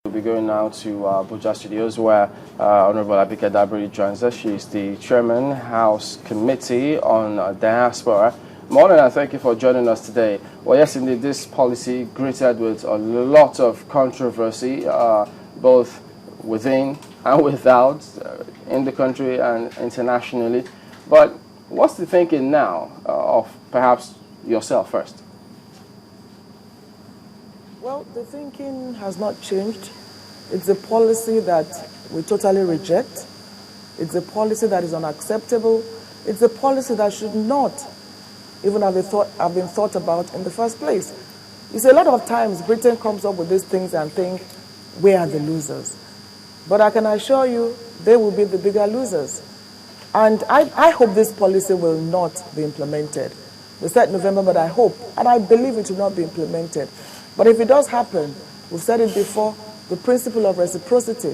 We'll be going now to Abuja Studios where Honorable Abike Dabiri joins us. She is the Chairman, House Committee on Diaspora. Morning, and thank you for joining us today. Well, yes, indeed, this policy greeted with a lot of controversy, both within and without, in the country and internationally. But what's the thinking now of perhaps yourself first? Well, the thinking has not changed. It's a policy that we totally reject. It's a policy that is unacceptable. It's a policy that should not even have been thought about in the first place. You see, a lot of times Britain comes up with these things and think, we are the losers. But I can assure you, they will be the bigger losers. And I hope this policy will not be implemented. We said November, but I hope, and I believe it will not be implemented. But if it does happen, we've said it before, the principle of reciprocity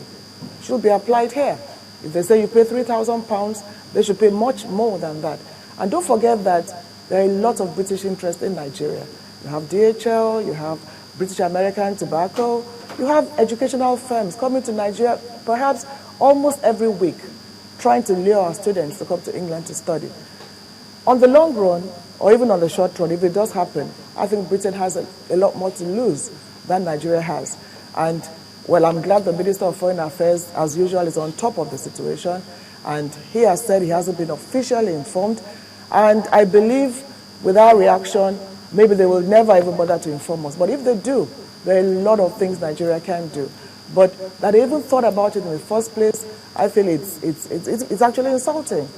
should be applied here. If they say you pay £3,000, they should pay much more than that. And don't forget that there are a lot of British interest in Nigeria. You have DHL, you have British American Tobacco, you have educational firms coming to Nigeria perhaps almost every week, trying to lure our students to come to England to study. On the long run, or even on the short run, if it does happen, I think Britain has a lot more to lose than Nigeria has. And, well, I'm glad the Minister of Foreign Affairs, as usual, is on top of the situation. And he has said he hasn't been officially informed. And I believe with our reaction, maybe they will never even bother to inform us. But if they do, there are a lot of things Nigeria can do. But that they even thought about it in the first place, I feel it's actually insulting.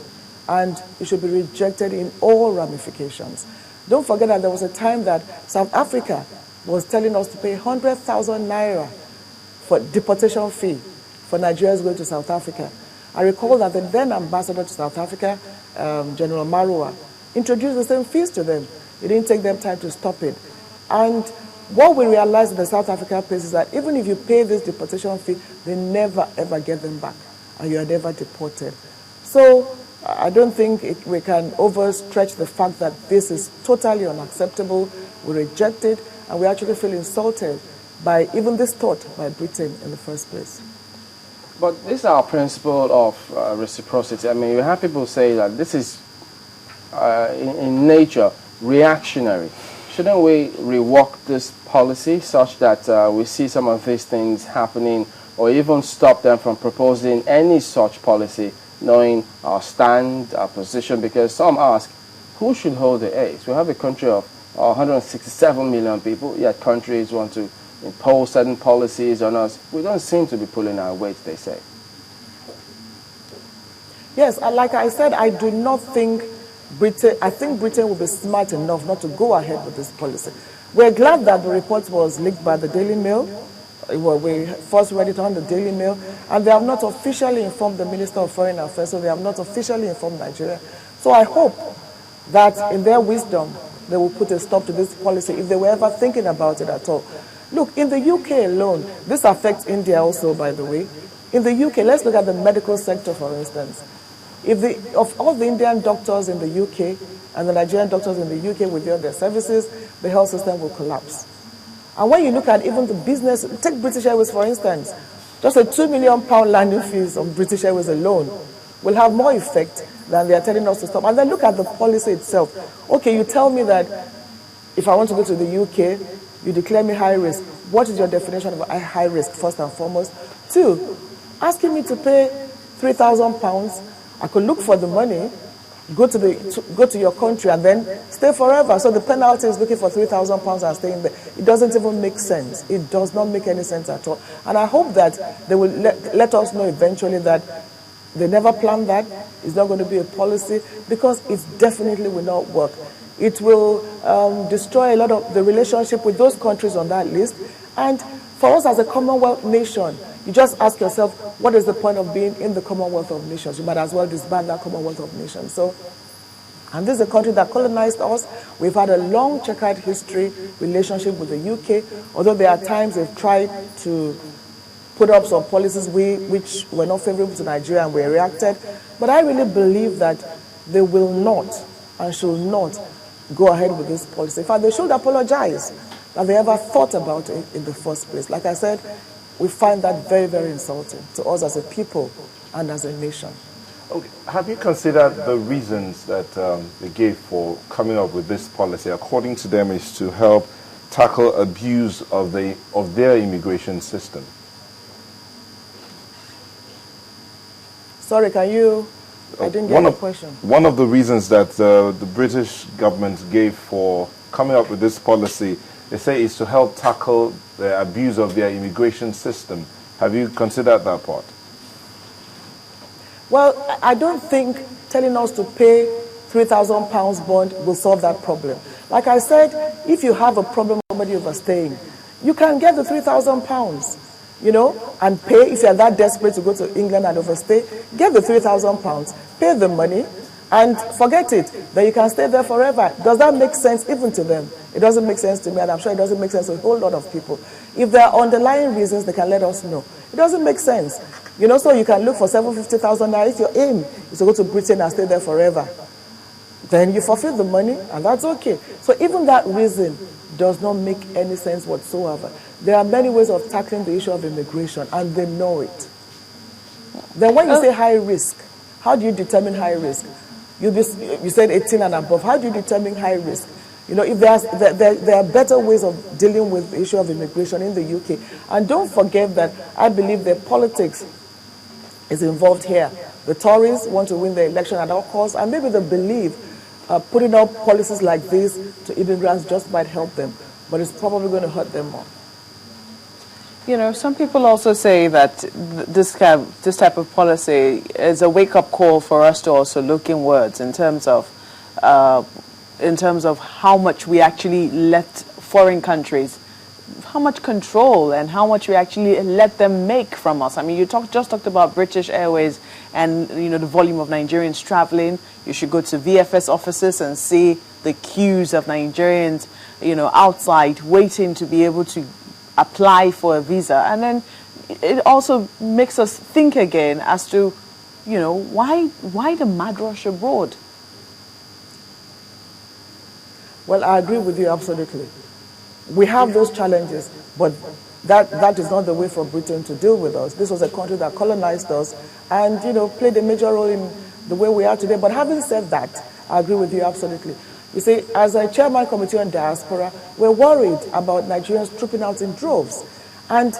And it should be rejected in all ramifications. Don't forget that there was a time that South Africa was telling us to pay 100,000 naira for deportation fee for Nigerians going to South Africa. I recall that the then ambassador to South Africa, General Marua, introduced the same fees to them. It didn't take them time to stop it. And what we realized in the South Africa place is that even if you pay this deportation fee, they never ever get them back, and you are never deported. So I don't think we can overstretch the fact that this is totally unacceptable. We reject it, and we actually feel insulted by even this thought by Britain in the first place. But this is our principle of reciprocity. I mean, you have people say that this is, in nature, reactionary. Shouldn't we rework this policy such that we see some of these things happening, or even stop them from proposing any such policy, knowing our stand, our position? Because some ask, who should hold the ace? We have a country of 167 million people, yet countries want to impose certain policies on us. We don't seem to be pulling our weight, they say. Yes, like I said, I do not think I think Britain will be smart enough not to go ahead with this policy. We're glad that the report was leaked by the Daily Mail. We first read it on the Daily Mail, and they have not officially informed the Minister of Foreign Affairs, so they have not officially informed Nigeria. So I hope that in their wisdom, they will put a stop to this policy if they were ever thinking about it at all. Look, in the UK alone, this affects India also, by the way. In the UK, let's look at the medical sector, for instance. Of all the Indian doctors in the UK and the Nigerian doctors in the UK withdraw their services, the health system will collapse. And when you look at even the business, take British Airways for instance, just a £2 million landing fees on British Airways alone will have more effect than they are telling us to stop. And then look at the policy itself. Okay, you tell me that if I want to go to the UK, you declare me high risk. What is your definition of high risk, first and foremost? Two, asking me to pay £3,000, I could look for the money, go to your country and then stay forever. So the penalty is looking for £3,000 and staying there. It doesn't even make sense. It does not make any sense at all. And I hope that they will let us know eventually that they never planned that. It's not going to be a policy, because it definitely will not work. It will destroy a lot of the relationship with those countries on that list. And for us as a Commonwealth nation, you just ask yourself, what is the point of being in the Commonwealth of Nations? You might as well disband that Commonwealth of Nations. So, and this is a country that colonized us. We've had a long checkered history relationship with the UK, although there are times they've tried to put up some policies which were not favorable to Nigeria and we reacted. But I really believe that they will not and should not go ahead with this policy. In fact, they should apologize that they ever thought about it in the first place. Like I said, we find that very, very insulting to us as a people and as a nation. Okay. Have you considered the reasons that they gave for coming up with this policy? According to them, is to help tackle abuse of their immigration system. Sorry, can you? I didn't get the question. One of the reasons that the British government gave for coming up with this policy, they say, is to help tackle the abuse of their immigration system. Have you considered that part? Well, I don't think telling us to pay £3,000 bond will solve that problem. Like I said, if you have a problem with somebody overstaying, you can get the £3,000, you know, and pay. If you're that desperate to go to England and overstay, get the £3,000, pay the money, and forget it. Then you can stay there forever. Does that make sense even to them? It doesn't make sense to me, and I'm sure it doesn't make sense to a whole lot of people. If there are underlying reasons, they can let us know. It doesn't make sense. You know, so you can look for 750,000 naira. If your aim is to go to Britain and stay there forever, then you forfeit the money, and that's okay. So even that reason does not make any sense whatsoever. There are many ways of tackling the issue of immigration, and they know it. Then when you say high risk, how do you determine high risk? You said 18 and above. How do you determine high risk? You know, if there are better ways of dealing with the issue of immigration in the UK. And don't forget that I believe that politics is involved here. The Tories want to win the election at all costs, and maybe they believe putting up policies like this to immigrants just might help them, but it's probably going to hurt them more. You know, some people also say that this type of policy is a wake-up call for us to also look inwards in terms of how much we actually let foreign countries, how much control and how much we actually let them make from us. I mean, you just talked about British Airways and, you know, the volume of Nigerians traveling. You should go to VFS offices and see the queues of Nigerians, you know, outside waiting to be able to apply for a visa. And then it also makes us think again as to, you know, why the mad rush abroad? Well, I agree with you absolutely. We have those challenges, but that is not the way for Britain to deal with us. This was a country that colonized us and, you know, played a major role in the way we are today. But having said that, I agree with you absolutely. You see, as a chairman committee on diaspora, we're worried about Nigerians trooping out in droves. And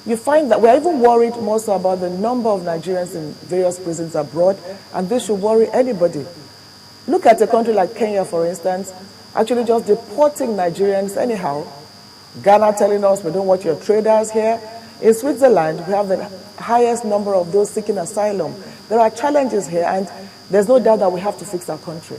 you find that we're even worried more so about the number of Nigerians in various prisons abroad, and this should worry anybody. Look at a country like Kenya, for instance, actually just deporting Nigerians anyhow. Ghana telling us we don't want your traders here. In Switzerland, we have the highest number of those seeking asylum. There are challenges here, and there's no doubt that we have to fix our country.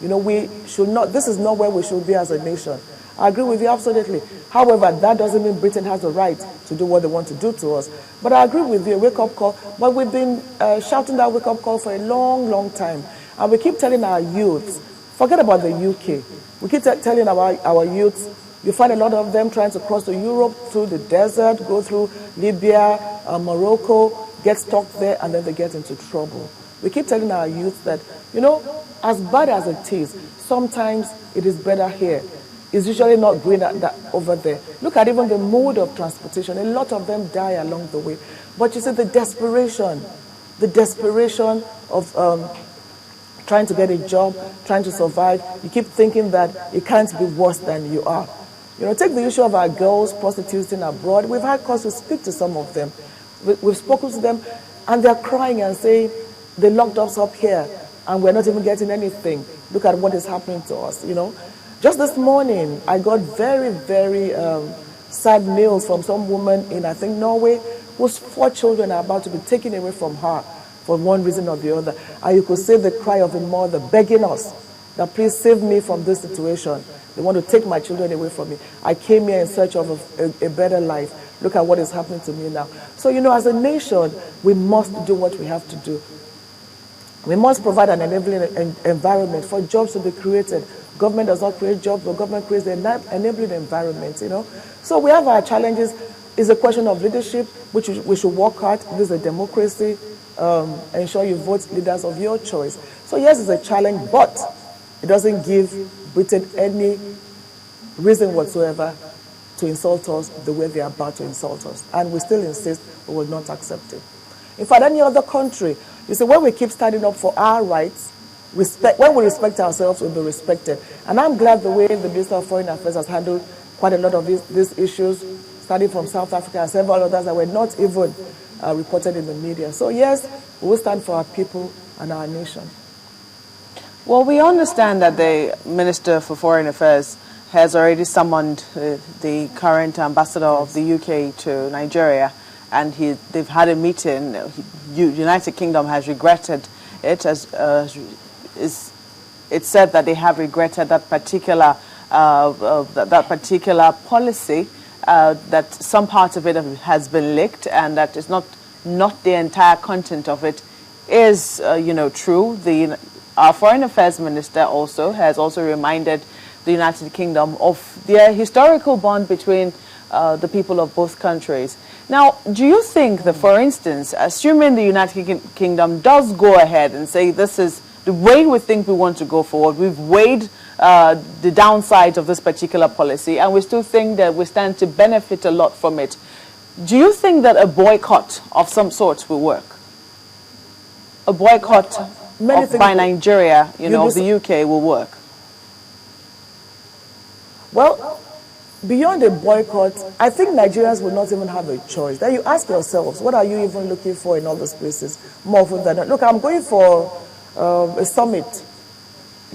You know, we should not, this is not where we should be as a nation. I agree with you absolutely. However, that doesn't mean Britain has the right to do what they want to do to us. But I agree with you, a wake-up call. But we've been shouting that wake-up call for a long, long time. And we keep telling our youths, forget about the UK. We keep telling our youths, you find a lot of them trying to cross to Europe through the desert, go through Libya, Morocco, get stuck there, and then they get into trouble. We keep telling our youth that, you know, as bad as it is, sometimes it is better here. It's usually not green over there. Look at even the mode of transportation. A lot of them die along the way. But you see, the desperation of trying to get a job, trying to survive, you keep thinking that it can't be worse than you are. You know, take the issue of our girls prostituting abroad. We've had cause to speak to some of them. We've spoken to them, and they're crying and saying, they locked us up here, and we're not even getting anything. Look at what is happening to us, you know. Just this morning, I got very, very sad news from some woman in, I think, Norway, whose 4 children are about to be taken away from her for one reason or the other. And you could see the cry of a mother begging us that, please save me from this situation. They want to take my children away from me. I came here in search of a better life. Look at what is happening to me now. So, you know, as a nation, we must do what we have to do. We must provide an enabling environment for jobs to be created. Government does not create jobs, but government creates an enabling environment, you know. So we have our challenges. It's a question of leadership, which we should work hard. This is a democracy. Ensure you vote leaders of your choice. So yes, it's a challenge, but it doesn't give Britain any reason whatsoever to insult us the way they are about to insult us. And we still insist we will not accept it. In fact, any other country, you see, when we keep standing up for our rights, when we respect ourselves, we'll be respected. And I'm glad the way the Minister of Foreign Affairs has handled quite a lot of these issues, starting from South Africa and several others that were not even reported in the media. So yes, we will stand for our people and our nation. Well, we understand that the Minister for Foreign Affairs has already summoned the current ambassador of the UK to Nigeria, and they've had a meeting. United Kingdom has regretted it, it's said that they have regretted that particular policy, that some part of it has been leaked, and that is not the entire content of it is true. Our Foreign Affairs Minister has also reminded the United Kingdom of their historical bond between the people of both countries. Now, do you think that, for instance, assuming the United Kingdom does go ahead and say this is the way we think we want to go forward, we've weighed the downsides of this particular policy, and we still think that we stand to benefit a lot from it, do you think that a boycott of some sort will work? A boycott by Nigeria, of the UK will work? Well, beyond a boycott, I think Nigerians will not even have a choice. Then you ask yourselves, what are you even looking for in all those places? More often than not. Look, I'm going for a summit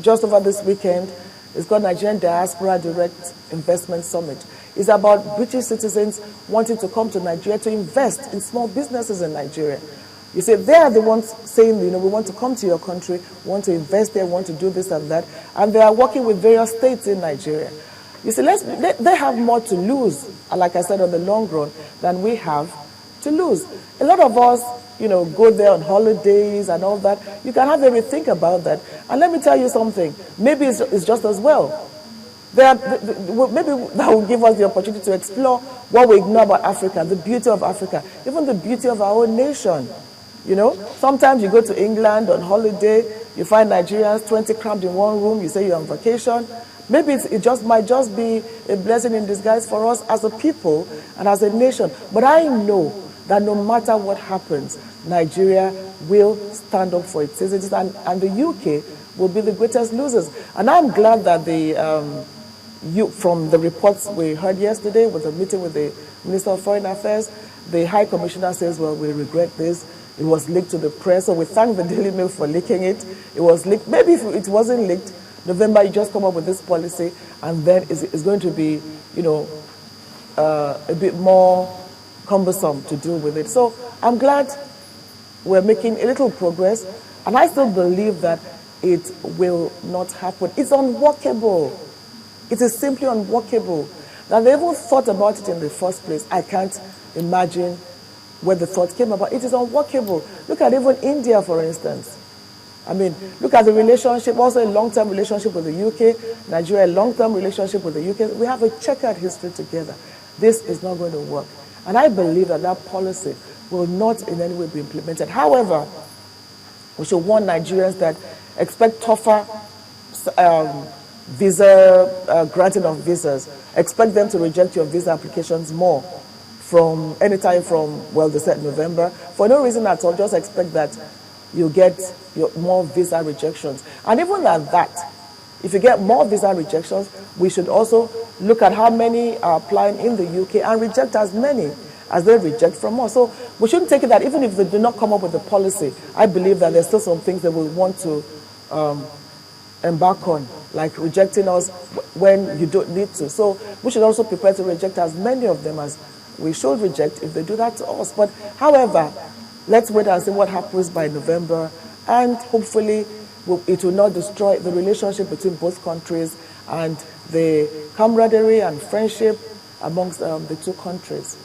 just over this weekend. It's called Nigerian Diaspora Direct Investment Summit. It's about British citizens wanting to come to Nigeria to invest in small businesses in Nigeria. You see, they are the ones saying, we want to come to your country, we want to invest there, we want to do this and that. And they are working with various states in Nigeria. You see, they have more to lose, like I said, on the long run, than we have to lose. A lot of us, go there on holidays and all that. You can have a rethink about that. And let me tell you something. Maybe it's just as well. Maybe that will give us the opportunity to explore what we ignore about Africa, the beauty of Africa, even the beauty of our own nation. Sometimes you go to England on holiday, you find Nigerians 20 crammed in one room, you say you're on vacation. Maybe it might just be a blessing in disguise for us as a people and as a nation. But I know that no matter what happens, Nigeria will stand up for its citizens, and the UK will be the greatest losers. And I'm glad that from the reports we heard yesterday with a meeting with the Minister of Foreign Affairs, the High Commissioner says, well, we regret this. It was leaked to the press, so we thank the Daily Mail for leaking it. It was leaked. Maybe if it wasn't leaked, November, you just come up with this policy, and then it's going to be, a bit more cumbersome to deal with it. So I'm glad we're making a little progress, and I still believe that it will not happen. It's unworkable. It is simply unworkable. Now, they even thought about it in the first place. I can't imagine where the thought came about. It is unworkable. Look at even India, for instance. I mean, look at the relationship, also a long-term relationship with the UK, Nigeria, a long-term relationship with the UK. We have a checkered history together. This is not going to work. And I believe that that policy will not in any way be implemented. However, we should warn Nigerians that expect tougher granting of visas. Expect them to reject your visa applications more from anytime from, they said November. For no reason at all, just expect that you get more visa rejections. And even at that, if you get more visa rejections, we should also look at how many are applying in the UK and reject as many as they reject from us. So we shouldn't take it that even if they do not come up with a policy, I believe that there's still some things they will want to embark on, like rejecting us when you don't need to. So we should also prepare to reject as many of them as we should reject if they do that to us. But however, let's wait and see what happens by November, and hopefully it will not destroy the relationship between both countries and the camaraderie and friendship amongst the two countries.